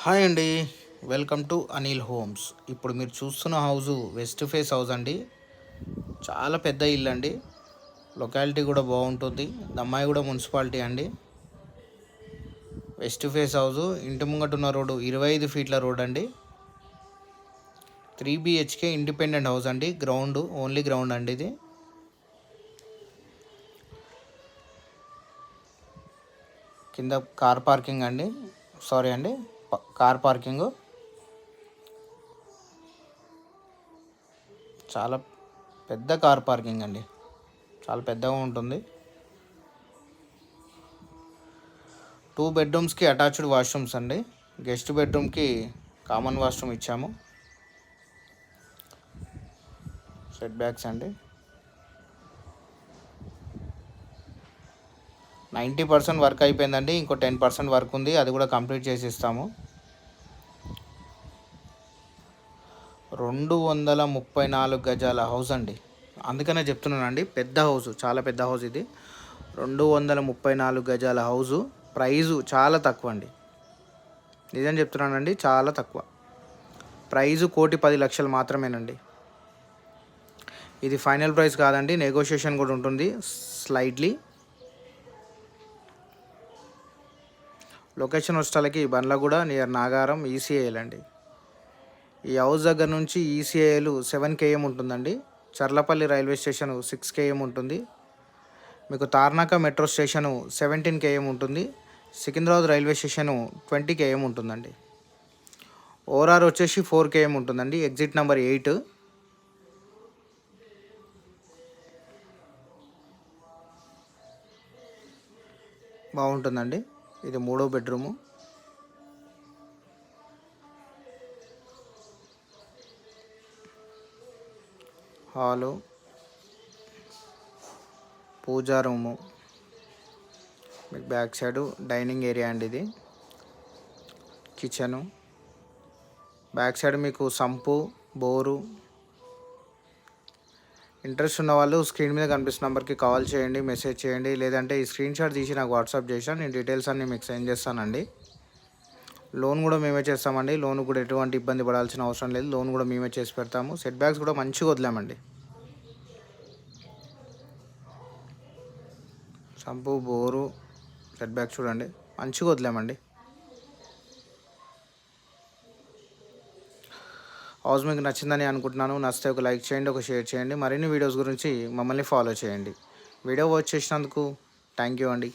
Hi అండి. Welcome to Anil homes. ఇప్పుడు మీరు చూస్తున్న హౌజు వెస్ట్ ఫేస్ హౌస్ అండి. చాలా పెద్ద ఇల్లు అండి. లొకాలిటీ కూడా బాగుంటుంది. దమ్మాయిగూడ మున్సిపాలిటీ అండి. వెస్ట్ ఫేస్ హౌజు ఇంటి ముంగట ఉన్న రోడ్డు 25 ఫీట్ల రోడ్ అండి. 3 బిహెచ్కే ఇండిపెండెంట్ హౌస్ అండి. గ్రౌండ్ ఓన్లీ గ్రౌండ్ అండి ఇది. కింద కార్ పార్కింగ్ అండి. సారీ అండి, కార్ పార్కింగ్ చాలా పెద్ద కార్ పార్కింగ్ అండి. చాలా పెద్దగా ఉంటుంది. 2 బెడ్రూమ్స్కి అటాచ్డ్ వాష్రూమ్స్ అండి. గెస్ట్ బెడ్రూమ్కి కామన్ వాష్రూమ్ ఇచ్చాము. సెట్ బ్యాక్స్ అండి. 90% వర్క్ అయిపోయిందండి. ఇంకో 10% వర్క్ ఉంది, అది కూడా కంప్లీట్ చేసి ఇస్తాము. 234 గజాల హౌస్ అండి. అందుకనే చెప్తున్నానండి, పెద్ద హౌస్, చాలా పెద్ద హౌస్ ఇది. 234 గజాల హౌజు. ప్రైజు చాలా తక్కువ అండి. నిజం చెప్తున్నానండి, చాలా తక్కువ. ప్రైజు 1,10,00,000 మాత్రమేనండి. ఇది ఫైనల్ ప్రైస్ కాదండి, నెగోషియేషన్ కూడా ఉంటుంది స్లైడ్లీ. లొకేషన్ వచ్చేసరికి బండ్లగూడ నియర్ నాగారం ఈసీఐఎల్ అండి. ఈ హౌస్ దగ్గర నుంచి ఈసీఐఎల్ 7 km ఉంటుందండి. చర్లపల్లి రైల్వే స్టేషన్ 6 km ఉంటుంది. మీకు తార్నాక మెట్రో స్టేషను 17 km ఉంటుంది. సికింద్రాబాద్ రైల్వే స్టేషను 20 km ఉంటుందండి. ఓఆర్ఆర్ వచ్చేసి 4 km ఉంటుందండి. Exit number 8. బాగుంటుందండి. ఇది 3వ బెడ్రూము. హాలు, పూజా రూము, మీకు బ్యాక్ సైడు డైనింగ్ ఏరియా అండి. ఇది కిచెను. బ్యాక్ సైడ్ మీకు సంపు, బోరు. ఇంట్రెస్ట్ ఉన్న వాళ్ళు స్క్రీన్ మీద కనిపిస్తున్న నెంబర్కి కాల్ చేయండి, మెసేజ్ చేయండి. లేదంటే ఈ స్క్రీన్ షాట్ తీసి నాకు వాట్సాప్ చేసాను, నేను డీటెయిల్స్ అన్నీ మీకు సెండ్ చేస్తానండి. లోన్ కూడా మేమే చేస్తామండి. లోన్ కూడా ఎటువంటి ఇబ్బంది పడాల్సిన అవసరం లేదు. లోన్ కూడా మేమే చేసి పెడతాము. సెట్ బ్యాక్స్ కూడా మంచిగా వదిలామండి. సంపు, బోరు, సెట్ బ్యాక్ చూడండి, మంచిగా వదిలామండి. హౌస్ మీకు నచ్చిందని అనుకుంటున్నాను. నచ్చితే ఒక లైక్ చేయండి, ఒక షేర్ చేయండి. మరిన్ని వీడియోస్ గురించి మమ్మల్ని ఫాలో చేయండి. వీడియో వాచ్ చేసినందుకు థ్యాంక్ యూ అండి.